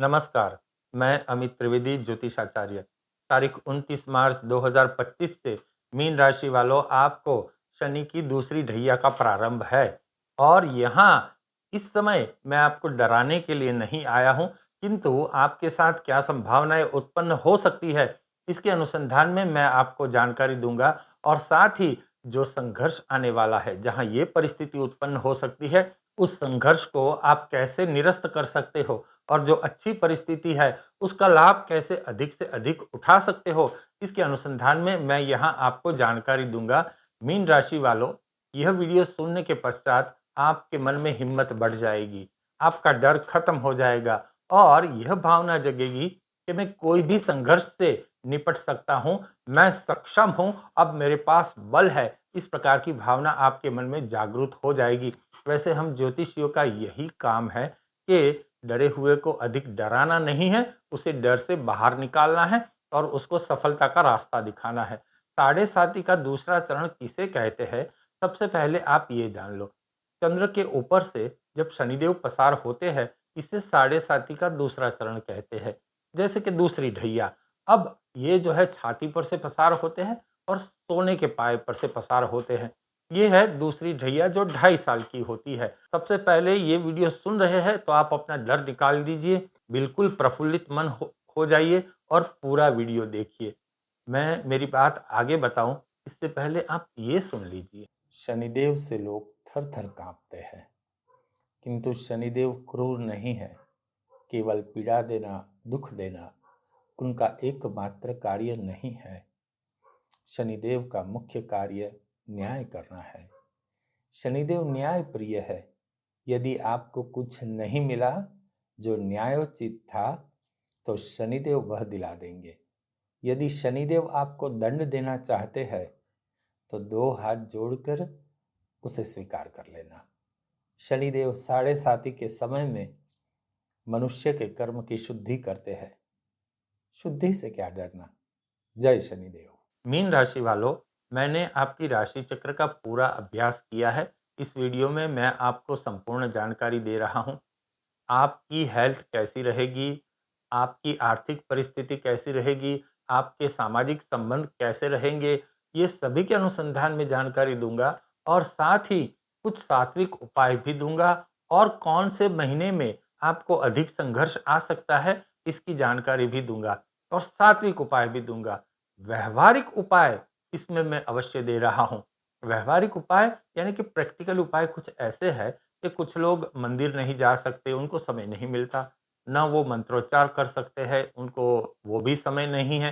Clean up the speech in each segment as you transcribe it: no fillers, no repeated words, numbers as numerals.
नमस्कार, मैं अमित त्रिवेदी ज्योतिषाचार्य। तारीख 29 मार्च 2025 से मीन राशि वालों आपको शनि की दूसरी ढैया का प्रारंभ है। और यहाँ इस समय मैं आपको डराने के लिए नहीं आया हूँ, किंतु आपके साथ क्या संभावनाएं उत्पन्न हो सकती है इसके अनुसंधान में मैं आपको जानकारी दूंगा। और साथ ही जो संघर्ष आने वाला है, जहाँ ये परिस्थिति उत्पन्न हो सकती है, उस संघर्ष को आप कैसे निरस्त कर सकते हो और जो अच्छी परिस्थिति है उसका लाभ कैसे अधिक से अधिक उठा सकते हो, इसके अनुसंधान में मैं यहाँ आपको जानकारी दूंगा। मीन राशि वालों, यह वीडियो सुनने के पश्चात आपके मन में हिम्मत बढ़ जाएगी, आपका डर खत्म हो जाएगा और यह भावना जगेगी कि मैं कोई भी संघर्ष से निपट सकता हूँ, मैं सक्षम हूँ, अब मेरे पास बल है। इस प्रकार की भावना आपके मन में जागृत हो जाएगी। वैसे हम ज्योतिषियों का यही काम है कि डरे हुए को अधिक डराना नहीं है, उसे डर से बाहर निकालना है और उसको सफलता का रास्ता दिखाना है। साढ़े साती का दूसरा चरण किसे कहते हैं? सबसे पहले आप ये जान लो। चंद्र के ऊपर से जब शनिदेव पसार होते हैं, इसे साढ़े साती का दूसरा चरण कहते हैं। जैसे कि दूसरी ढैया, अब ये जो है छाती पर से पसार होते हैं और सोने के पाए पर से पसार होते हैं। ये है दूसरी ढैया जो 2.5 साल की होती है। सबसे पहले ये वीडियो सुन रहे हैं तो आप अपना डर निकाल दीजिए, बिल्कुल प्रफुल्लित मन हो जाइए और पूरा वीडियो देखिए। मैं मेरी बात आगे बताऊं इससे पहले आप ये सुन लीजिए। शनिदेव से लोग थर थर कांपते हैं, किंतु शनिदेव क्रूर नहीं है। केवल पीड़ा देना, दुख देना उनका एकमात्र कार्य नहीं है। शनिदेव का मुख्य कार्य न्याय करना है। शनिदेव न्याय प्रिय है। यदि आपको कुछ नहीं मिला जो न्यायोचित था, तो शनिदेव वह दिला देंगे। यदि शनिदेव आपको दंड देना चाहते हैं तो 2 हाथ जोड़कर उसे स्वीकार कर लेना। शनिदेव साढ़े साती के समय में मनुष्य के कर्म की शुद्धि करते हैं। शुद्धि से क्या डरना। जय शनिदेव। मीन राशि वालों, मैंने आपकी राशि चक्र का पूरा अभ्यास किया है। इस वीडियो में मैं आपको संपूर्ण जानकारी दे रहा हूँ। आपकी हेल्थ कैसी रहेगी, आपकी आर्थिक परिस्थिति कैसी रहेगी, आपके सामाजिक संबंध कैसे रहेंगे, ये सभी के अनुसंधान में जानकारी दूंगा। और साथ ही कुछ सात्विक उपाय भी दूंगा और कौन से महीने में आपको अधिक संघर्ष आ सकता है इसकी जानकारी भी दूंगा और सात्विक उपाय भी दूंगा। व्यवहारिक उपाय इसमें मैं अवश्य दे रहा हूँ। व्यवहारिक उपाय यानी कि प्रैक्टिकल उपाय कुछ ऐसे है कि कुछ लोग मंदिर नहीं जा सकते, उनको समय नहीं मिलता, ना वो मंत्रोच्चार कर सकते हैं, उनको वो भी समय नहीं है।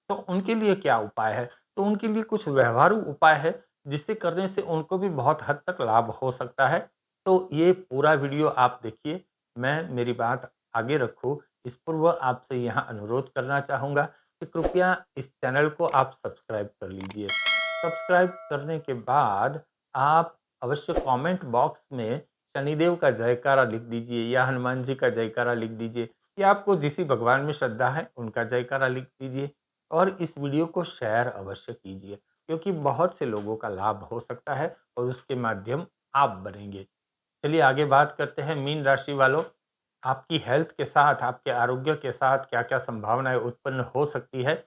तो उनके लिए क्या उपाय है? तो उनके लिए कुछ व्यवहारु उपाय है जिससे करने से उनको भी बहुत हद तक लाभ हो सकता है। तो ये पूरा वीडियो आप देखिए। मैं मेरी बात आगे रखूँ इस पूर्व आपसे यहाँ अनुरोध करना चाहूँगा कि कृपया इस चैनल को आप सब्सक्राइब कर लीजिए। सब्सक्राइब करने के बाद आप अवश्य कमेंट बॉक्स में शनिदेव का जयकारा लिख दीजिए या हनुमान जी का जयकारा लिख दीजिए या आपको जिस भगवान में श्रद्धा है उनका जयकारा लिख दीजिए। और इस वीडियो को शेयर अवश्य कीजिए, क्योंकि बहुत से लोगों का लाभ हो सकता है और उसके माध्यम आप बनेंगे। चलिए आगे बात करते हैं मीन राशि वालों। आपकी हेल्थ के साथ, आपके आरोग्य के साथ क्या क्या संभावनाएं उत्पन्न हो सकती है।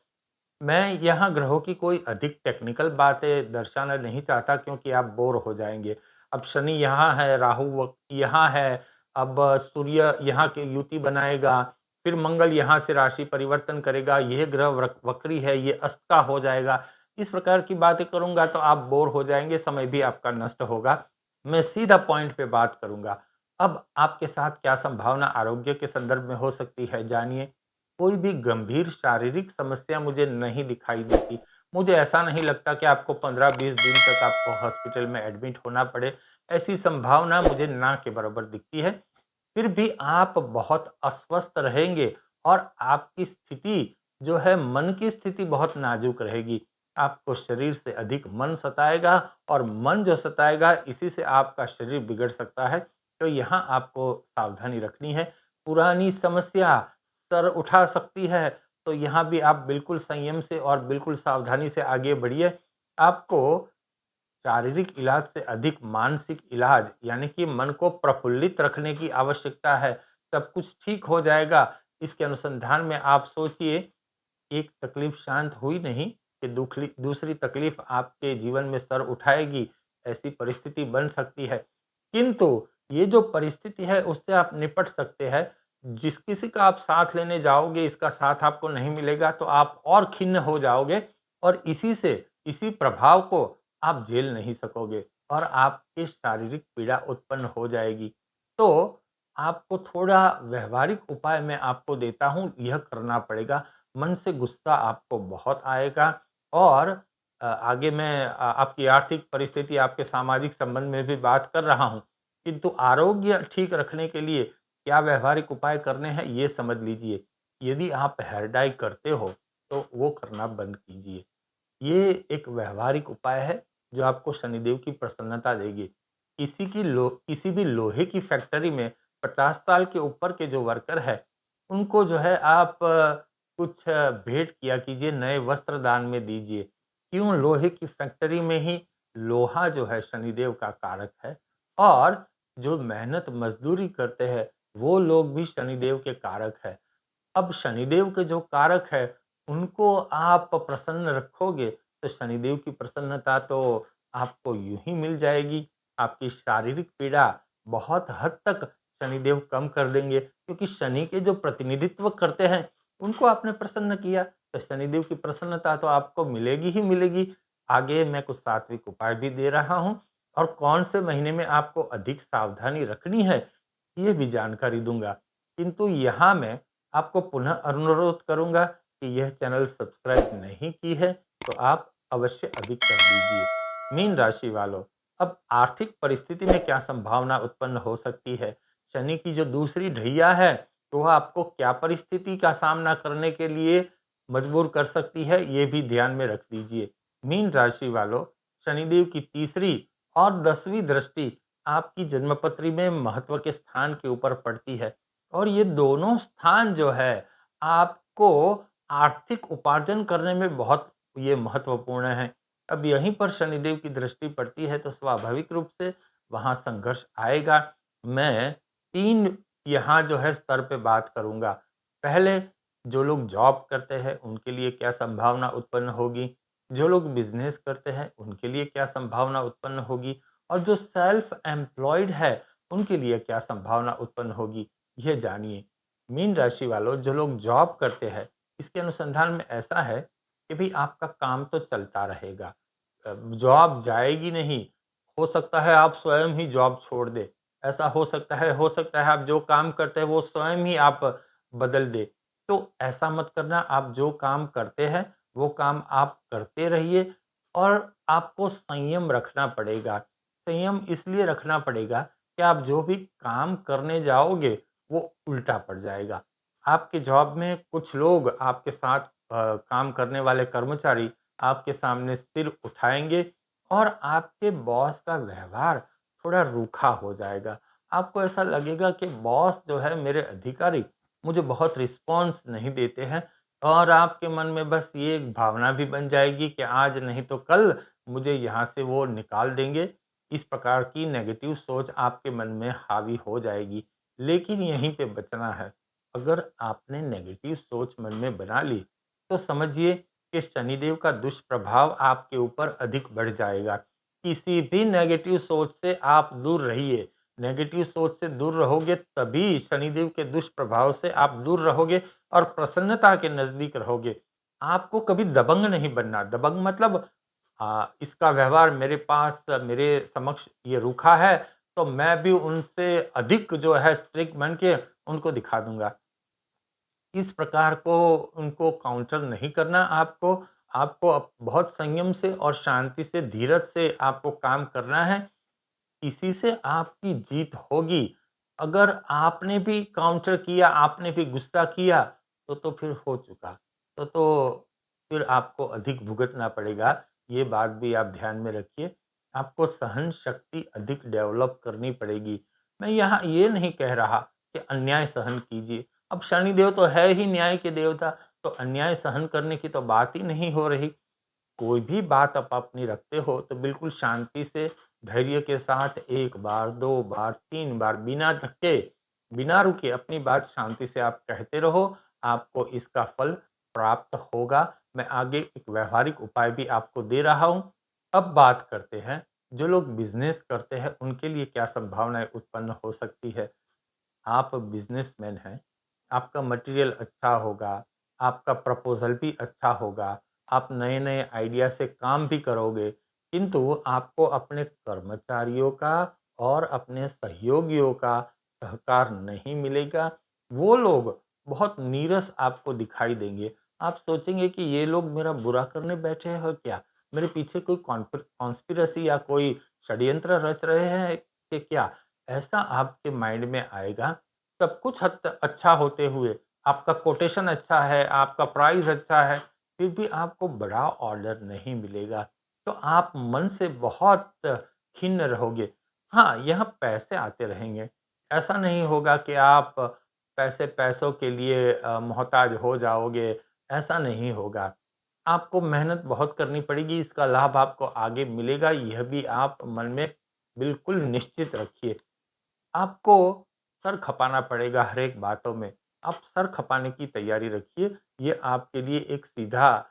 मैं यहाँ ग्रहों की कोई अधिक टेक्निकल बातें दर्शाना नहीं चाहता, क्योंकि आप बोर हो जाएंगे। अब शनि यहाँ है, राहु यहाँ है, अब सूर्य यहाँ की युति बनाएगा, फिर मंगल यहाँ से राशि परिवर्तन करेगा, यह ग्रह वक्री है, ये अस्त का हो जाएगा। इस प्रकार की बातें करूंगा तो आप बोर हो जाएंगे, समय भी आपका नष्ट होगा। मैं सीधा पॉइंट पे बात करूंगा। अब आपके साथ क्या संभावना आरोग्य के संदर्भ में हो सकती है, जानिए। कोई भी गंभीर शारीरिक समस्या मुझे नहीं दिखाई देती। मुझे ऐसा नहीं लगता कि आपको 15-20 दिन तक आपको हॉस्पिटल में एडमिट होना पड़े। ऐसी संभावना मुझे ना के बराबर दिखती है। फिर भी आप बहुत अस्वस्थ रहेंगे और आपकी स्थिति जो है, मन की स्थिति बहुत नाजुक रहेगी। आपको शरीर से अधिक मन सताएगा और मन जो सताएगा इसी से आपका शरीर बिगड़ सकता है। तो यहाँ आपको सावधानी रखनी है। पुरानी समस्या सर उठा सकती है, तो यहाँ भी आप बिल्कुल संयम से और बिल्कुल सावधानी से आगे बढ़िए। आपको शारीरिक इलाज से अधिक मानसिक इलाज यानी कि मन को प्रफुल्लित रखने की आवश्यकता है। सब कुछ ठीक हो जाएगा, इसके अनुसंधान में आप सोचिए, एक तकलीफ शांत हुई नहीं कि दूसरी तकलीफ आपके जीवन में सर उठाएगी, ऐसी परिस्थिति बन सकती है। किंतु ये जो परिस्थिति है उससे आप निपट सकते हैं। जिस किसी का आप साथ लेने जाओगे, इसका साथ आपको नहीं मिलेगा तो आप और खिन्न हो जाओगे और इसी प्रभाव को आप झेल नहीं सकोगे और आपकी शारीरिक पीड़ा उत्पन्न हो जाएगी। तो आपको थोड़ा व्यावहारिक उपाय मैं आपको देता हूँ, यह करना पड़ेगा। मन से गुस्सा आपको बहुत आएगा और आगे मैं आपकी आर्थिक परिस्थिति, आपके सामाजिक संबंध में भी बात कर रहा हूँ। किंतु आरोग्य ठीक रखने के लिए क्या व्यावहारिक उपाय करने हैं, ये समझ लीजिए। यदि आप हेयर डाई करते हो, तो वो करना बंद कीजिए। ये एक व्यावहारिक उपाय है, जो आपको शनिदेव की प्रसन्नता देगी। किसी भी लोहे की फैक्ट्री में 50 साल के ऊपर के जो वर्कर हैं, उनको जो है आप कुछ भेंट किया कीजिए, नए वस्त्र दान में दीजिए। क्यों? लोहे की फैक्ट्री में ही लोहा जो है शनिदेव का कारक है और जो मेहनत मज़दूरी करते हैं, वो लोग भी शनिदेव के कारक हैं। अब शनिदेव के जो कारक है, उनको आप प्रसन्न रखोगे, तो शनिदेव की प्रसन्नता तो आपको यूँ ही मिल जाएगी। आपकी शारीरिक पीड़ा बहुत हद तक शनिदेव कम कर देंगे, क्योंकि शनि के जो प्रतिनिधित्व करते हैं, उनको आपने प्रसन्न किया, तो शनिदेव की प्रसन्नता तो आपको मिलेगी ही मिलेगी। आगे मैं कुछ सात्विक उपाय भी दे रहा हूँ और कौन से महीने में आपको अधिक सावधानी रखनी है, ये भी जानकारी दूँगा। किंतु यहाँ मैं आपको पुनः अनुरोध करूंगा कि यह चैनल सब्सक्राइब नहीं की है तो आप अवश्य अभी कर दीजिए। मीन राशि वालों, अब आर्थिक परिस्थिति में क्या संभावना उत्पन्न हो सकती है? शनि की जो दूसरी ढैया है, तो वह आपको क्या परिस्थिति का सामना करने के लिए मजबूर कर सकती है, ये भी ध्यान में रख दीजिए। मीन राशि वालों, शनिदेव की तीसरी और 10वीं दृष्टि आपकी जन्मपत्री में महत्व के स्थान के ऊपर पड़ती है और ये दोनों स्थान जो है आपको आर्थिक उपार्जन करने में बहुत ये महत्वपूर्ण है। अब यहीं पर शनिदेव की दृष्टि पड़ती है तो स्वाभाविक रूप से वहाँ संघर्ष आएगा। मैं 3 यहाँ जो है स्तर पे बात करूँगा। पहले, जो लोग जॉब करते हैं उनके लिए क्या संभावना उत्पन्न होगी? जो लोग बिज़नेस करते हैं उनके लिए क्या संभावना उत्पन्न होगी? और जो सेल्फ एम्प्लॉयड है उनके लिए क्या संभावना उत्पन्न होगी? ये जानिए। मीन राशि वालों, जो लोग जॉब करते हैं, इसके अनुसंधान में ऐसा है कि भाई आपका काम तो चलता रहेगा। जॉब जाएगी नहीं। हो सकता है आप स्वयं ही जॉब छोड़ दें। ऐसा हो सकता है आप जो काम करते हैं वो स्वयं ही आप बदल दें। तो ऐसा मत करना, आप जो काम करते हैं वो काम आप करते रहिए और आपको संयम रखना पड़ेगा। संयम इसलिए रखना पड़ेगा कि आप जो भी काम करने जाओगे वो उल्टा पड़ जाएगा। आपके जॉब में कुछ लोग आपके साथ काम करने वाले कर्मचारी आपके सामने सिर उठाएँगे और आपके बॉस का व्यवहार थोड़ा रूखा हो जाएगा। आपको ऐसा लगेगा कि बॉस जो है, मेरे अधिकारी मुझे बहुत रिस्पॉन्स नहीं देते हैं और आपके मन में बस ये एक भावना भी बन जाएगी कि आज नहीं तो कल मुझे यहाँ से वो निकाल देंगे। इस प्रकार की नेगेटिव सोच आपके मन में हावी हो जाएगी। लेकिन यहीं पे बचना है। अगर आपने नेगेटिव सोच मन में बना ली, तो समझिए कि शनिदेव का दुष्प्रभाव आपके ऊपर अधिक बढ़ जाएगा। किसी भी नेगेटिव सोच से आप दूर रहिए। नेगेटिव सोच से दूर रहोगे तभी शनिदेव के दुष्प्रभाव से आप दूर रहोगे और प्रसन्नता के नज़दीक रहोगे। आपको कभी दबंग नहीं बनना। दबंग मतलब इसका व्यवहार मेरे समक्ष ये रूखा है, तो मैं भी उनसे अधिक जो है स्ट्रिक्ट बन के उनको दिखा दूँगा। इस प्रकार को उनको काउंटर नहीं करना आपको। आपको बहुत संयम से और शांति से, धीरज से आपको काम करना है। इसी से आपकी जीत होगी। अगर आपने भी काउंटर किया, आपने भी गुस्सा किया, तो फिर हो चुका। तो फिर आपको अधिक भुगतना पड़ेगा। ये बात भी आप ध्यान में रखिए। आपको सहन शक्ति अधिक डेवलप करनी पड़ेगी। मैं यहाँ ये नहीं कह रहा कि अन्याय सहन कीजिए। अब शनिदेव तो है ही न्याय के देवता, तो अन्याय सहन करने की तो बात ही नहीं हो रही। कोई भी बात आप अपनी रखते हो तो बिल्कुल शांति से, धैर्य के साथ 1 बार, 2 बार, 3 बार बिना धक्के बिना रुके अपनी बात शांति से आप कहते रहो, आपको इसका फल प्राप्त होगा। मैं आगे एक व्यावहारिक उपाय भी आपको दे रहा हूँ। अब बात करते हैं, जो लोग बिज़नेस करते हैं, उनके लिए क्या संभावनाएँ उत्पन्न हो सकती है। आप बिज़नेसमैन हैं, आपका मटेरियल अच्छा होगा, आपका प्रपोज़ल भी अच्छा होगा, आप नए-नए आइडिया से काम भी करोगे, किंतु आपको अपने कर्मचारियों का और अपने सहयोगियों का सहकार नहीं मिलेगा। वो लोग बहुत नीरस आपको दिखाई देंगे। आप सोचेंगे कि ये लोग मेरा बुरा करने बैठे हैं क्या? मेरे पीछे कोई कॉन्स्पिरेसी या कोई षड्यंत्र रच रहे हैं कि क्या? ऐसा आपके माइंड में आएगा। सब कुछ हद तक अच्छा होते हुए, आपका कोटेशन अच्छा है, आपका प्राइस अच्छा है, फिर भी आपको बड़ा ऑर्डर नहीं मिलेगा, तो आप मन से बहुत खिन्न रहोगे। हाँ, यहाँ पैसे आते रहेंगे, ऐसा नहीं होगा कि आप पैसों के लिए मोहताज हो जाओगे, ऐसा नहीं होगा। आपको मेहनत बहुत करनी पड़ेगी, इसका लाभ आपको आगे मिलेगा, यह भी आप मन में बिल्कुल निश्चित रखिए। आपको सर खपाना पड़ेगा हर एक बातों में। आप सर खपाने की तैयारी रखिए, ये आपके लिए एक सीधा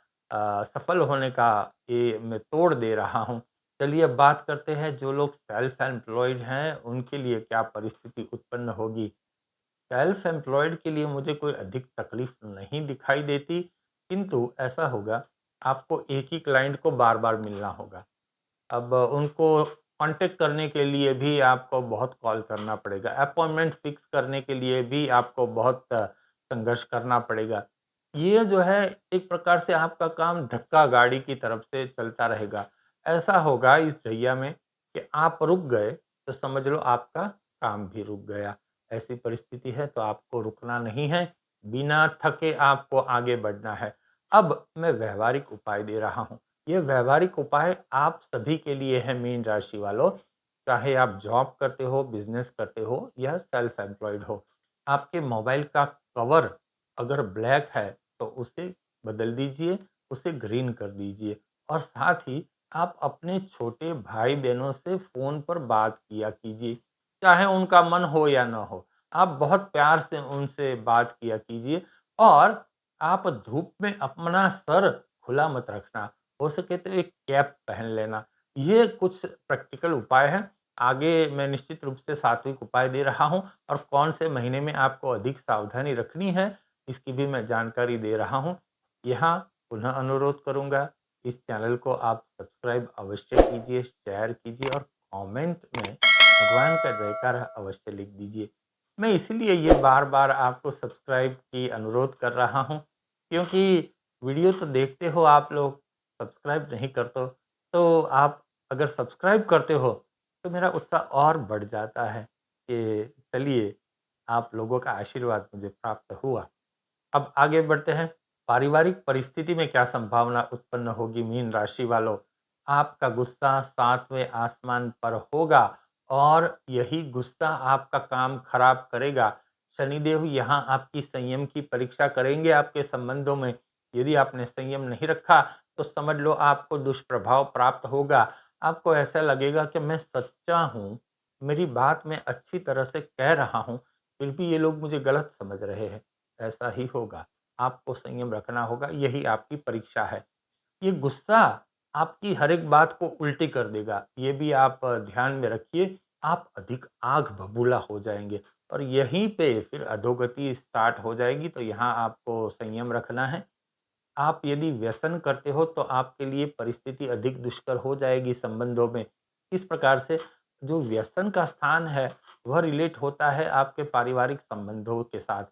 सफल होने का ये मैं तोड़ दे रहा हूँ। चलिए अब बात करते हैं जो लोग सेल्फ एम्प्लॉयड हैं, उनके लिए क्या परिस्थिति उत्पन्न होगी। सेल्फ एम्प्लॉयड के लिए मुझे कोई अधिक तकलीफ नहीं दिखाई देती, किंतु ऐसा होगा आपको एक ही क्लाइंट को बार-बार मिलना होगा। अब उनको कांटेक्ट करने के लिए भी आपको बहुत कॉल करना पड़ेगा। अपॉइंटमेंट फिक्स करने के लिए भी आपको बहुत संघर्ष करना पड़ेगा। ये जो है एक प्रकार से आपका काम धक्का गाड़ी की तरफ से चलता रहेगा। ऐसा होगा इस ढैया में कि आप रुक गए तो समझ लो आपका काम भी रुक गया। ऐसी परिस्थिति है तो आपको रुकना नहीं है, बिना थके आपको आगे बढ़ना है। अब मैं व्यावहारिक उपाय दे रहा हूँ। ये व्यावहारिक उपाय आप सभी के लिए है मीन राशि वालों, चाहे आप जॉब करते हो, बिजनेस करते हो या सेल्फ एम्प्लॉयड हो। आपके मोबाइल का कवर अगर ब्लैक है तो उसे बदल दीजिए, उसे ग्रीन कर दीजिए और साथ ही आप अपने छोटे भाई बहनों से फ़ोन पर बात किया कीजिए, चाहे उनका मन हो या ना हो। आप बहुत प्यार से उनसे बात किया कीजिए और आप धूप में अपना सर खुला मत रखना। हो सके तो एक कैप पहन लेना। ये कुछ प्रैक्टिकल उपाय हैं। आगे मैं निश्चित रूप से सात्विक उपाय दे रहा हूँ और कौन से महीने में आपको अधिक सावधानी रखनी है, इसकी भी मैं जानकारी दे रहा हूँ। यहाँ पुनः अनुरोध करूँगा, इस चैनल को आप सब्सक्राइब अवश्य कीजिए, शेयर कीजिए और कमेंट में भगवान का जयकारा अवश्य लिख दीजिए। मैं इसीलिए ये बार-बार आपको सब्सक्राइब की अनुरोध कर रहा हूँ, क्योंकि वीडियो तो देखते हो आप लोग, सब्सक्राइब नहीं करते हो, तो आप अगर सब्सक्राइब करते हो, तो मेरा उत्साह और बढ़ जाता है कि चलिए, आप लोगों का आशीर्वाद मुझे प्राप्त हुआ। अब आगे बढ़ते हैं। पारिवारिक परिस्थिति में क्या संभावना उत्पन्न होगी मीन राशि वालों? आपका गुस्सा 7वें आसमान पर होगा और यही गुस्सा आपका काम खराब करेगा। शनिदेव यहाँ आपकी संयम की परीक्षा करेंगे आपके संबंधों में। यदि आपने संयम नहीं रखा, तो समझ लो आपको दुष्प्रभाव प्राप्त होगा। आपको ऐसा लगेगा कि मैं सच्चा हूँ, मेरी बात मैं अच्छी तरह से कह रहा हूँ, फिर भी ये लोग मुझे गलत समझ रहे हैं। ऐसा ही होगा। आपको संयम रखना होगा, यही आपकी परीक्षा है। ये गुस्सा आपकी हर एक बात को उल्टी कर देगा, ये भी आप ध्यान में रखिए। आप अधिक आग बबूला हो जाएँगे और यहीं पे फिर अधोगति स्टार्ट हो जाएगी, तो यहाँ आपको संयम रखना है। आप यदि व्यसन करते हो तो आपके लिए परिस्थिति अधिक दुष्कर हो जाएगी संबंधों में। इस प्रकार से जो व्यसन का स्थान है, वह रिलेट होता है आपके पारिवारिक संबंधों के साथ।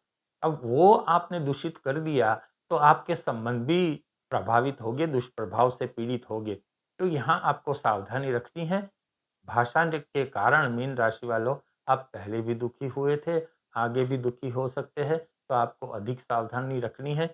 अब वो आपने दूषित कर दिया, तो आपके संबंध भी प्रभावित होंगे, दुष्प्रभाव से पीड़ित होंगे। तो यहाँ आपको सावधानी रखनी है। भाषा के कारण मीन राशि वालों, आप पहले भी दुखी हुए थे, आगे भी दुखी हो सकते हैं, तो आपको अधिक सावधानी रखनी है।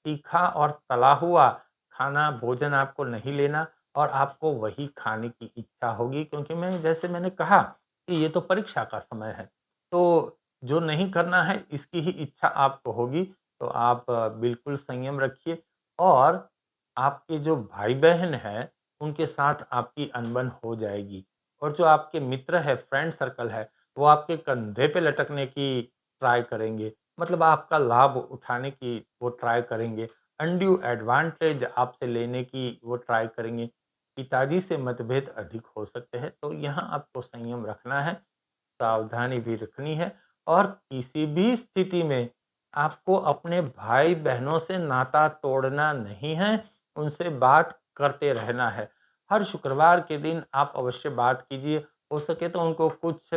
तीखा और तला हुआ खाना, भोजन आपको नहीं लेना और आपको वही खाने की इच्छा होगी, क्योंकि जैसे मैंने कहा कि ये तो परीक्षा का समय है। तो जो नहीं करना है इसकी ही इच्छा आपको होगी, तो आप बिल्कुल संयम रखिए और आपके जो भाई-बहन हैं, उनके साथ आपकी अनबन हो जाएगी और जो आपके मित्र हैं, फ्रेंड सर्कल है, वो आपके कंधे पे लटकने की ट्राई करेंगे, मतलब आपका लाभ उठाने की वो ट्राई करेंगे, अनड्यू एडवांटेज आपसे लेने की वो ट्राई करेंगे। पिताजी से मतभेद अधिक हो सकते हैं, तो यहाँ आपको संयम रखना है, सावधानी भी रखनी है और किसी भी स्थिति में आपको अपने भाई-बहनों से नाता तोड़ना नहीं है, उनसे बात करते रहना है। हर शुक्रवार के दिन आप अवश्य बात कीजिए, हो सके तो उनको कुछ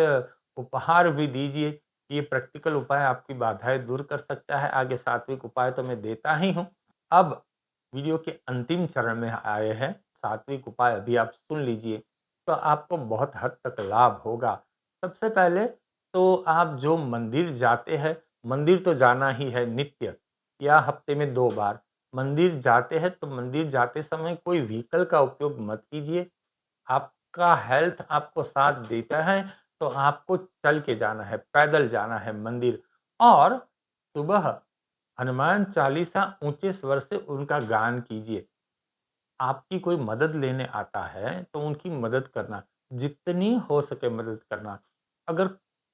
उपहार भी दीजिए। ये प्रैक्टिकल उपाय आपकी बाधाएँ दूर कर सकता है, आगे सात्विक उपाय तो मैं देता ही हूँ। अब वीडियो के अंतिम चरण में आए हैं, सात्विक उपाय अभी आप सुन लीजिए, तो आपको बहुत हद तक लाभ होगा। सबसे पहले तो आप जो मंदिर जाते हैं, मंदिर तो जाना ही है नित्य या हफ्ते में 2 बार। मंदिर जाते हैं तो मंदिर जाते समय कोई व्हीकल का उपयोग मत कीजिए। आपका हेल्थ आपको साथ देता है तो आपको चल के जाना है, पैदल जाना है मंदिर और सुबह हनुमान चालीसा ऊँचे स्वर से उनका गान कीजिए। आपकी कोई मदद लेने आता है तो उनकी मदद करना, जितनी हो सके मदद करना। अगर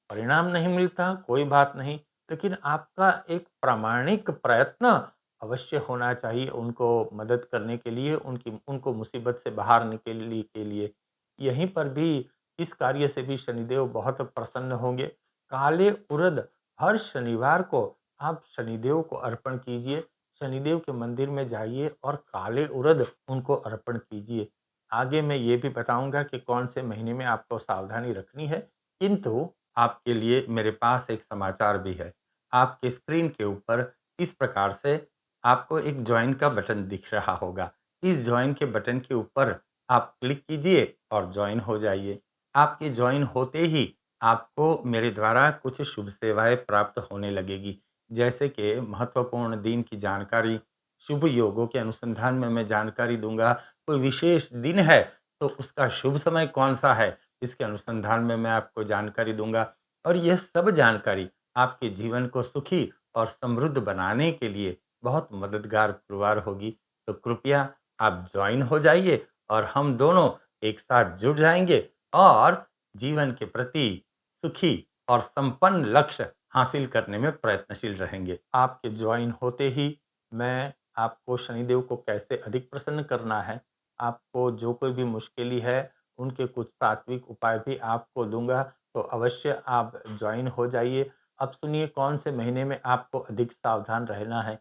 परिणाम नहीं मिलता कोई बात नहीं, लेकिन आपका एक प्रामाणिक प्रयत्न अवश्य होना चाहिए उनको मदद करने के लिए, उनको मुसीबत से बाहर निकलने के लिए। यहीं पर भी इस कार्य से भी शनिदेव बहुत प्रसन्न होंगे। काले उड़द हर शनिवार को आप शनिदेव को अर्पण कीजिए। शनिदेव के मंदिर में जाइए और काले उड़द उनको अर्पण कीजिए। आगे मैं ये भी बताऊँगा कि कौन से महीने में आपको सावधानी रखनी है, किंतु आपके लिए मेरे पास एक समाचार भी है। आपके स्क्रीन के ऊपर इस प्रकार से आपको एक जॉइन का बटन दिख रहा होगा। इस जॉइन के बटन के ऊपर आप क्लिक कीजिए और जॉइन हो जाइए। आपके जॉइन होते ही आपको मेरे द्वारा कुछ शुभ सेवाएँ प्राप्त होने लगेगी। जैसे कि महत्वपूर्ण दिन की जानकारी, शुभ योगों के अनुसंधान में मैं जानकारी दूँगा। कोई विशेष दिन है, तो उसका शुभ समय कौन-सा है, इसके अनुसंधान में मैं आपको जानकारी दूँगा। और यह सब जानकारी आपके जीवन को सुखी और समृद्ध बनाने के लिए बहुत मददगार पुरवार होगी। तो कृपया आप जॉइन हो जाइए और हम दोनों एक साथ जुड़ जाएँगे और जीवन के प्रति सुखी और संपन्न लक्ष्य हासिल करने में प्रयत्नशील रहेंगे। आपके जॉइन होते ही मैं आपको शनिदेव को कैसे अधिक प्रसन्न करना है, आपको जो कोई भी मुश्किल है, उनके कुछ सात्विक उपाय भी आपको दूँगा, तो अवश्य आप जॉइन हो जाइए। अब सुनिए कौन से महीने में आपको अधिक सावधान रहना है।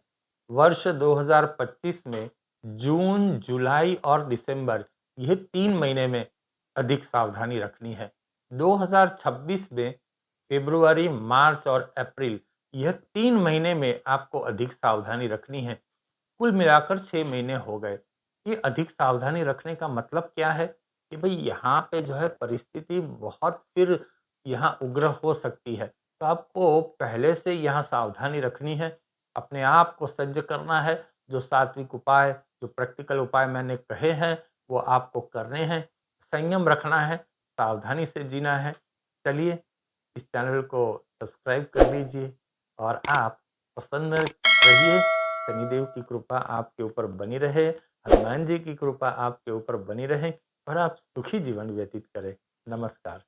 वर्ष 2025 में जून, जुलाई और दिसंबर ये 3 महीने में अधिक सावधानी रखनी है। 2026 में फ़रवरी, मार्च और अप्रैल यह 3 महीने में आपको अधिक सावधानी रखनी है। कुल मिलाकर 6 महीने हो गए। ये अधिक सावधानी रखने का मतलब क्या है कि भई यहाँ पे जो है परिस्थिति बहुत फिर यहाँ उग्र हो सकती है। तो आपको पहले से यहाँ सावधानी रखनी है, अपने आप को सज्ज करना है, जो सात्विक उपाय, जो प्रैक्टिकल उपाय मैंने कहे हैं, वो आपको करने हैं, संयम रखना है, सावधानी से जीना है। चलिए, इस चैनल को सब्सक्राइब कर लीजिए और आप प्रसन्न रहिए। शनिदेव की कृपा आपके ऊपर बनी रहे, हनुमान जी की कृपा आपके ऊपर बनी रहे और आप सुखी जीवन व्यतीत करें। नमस्कार।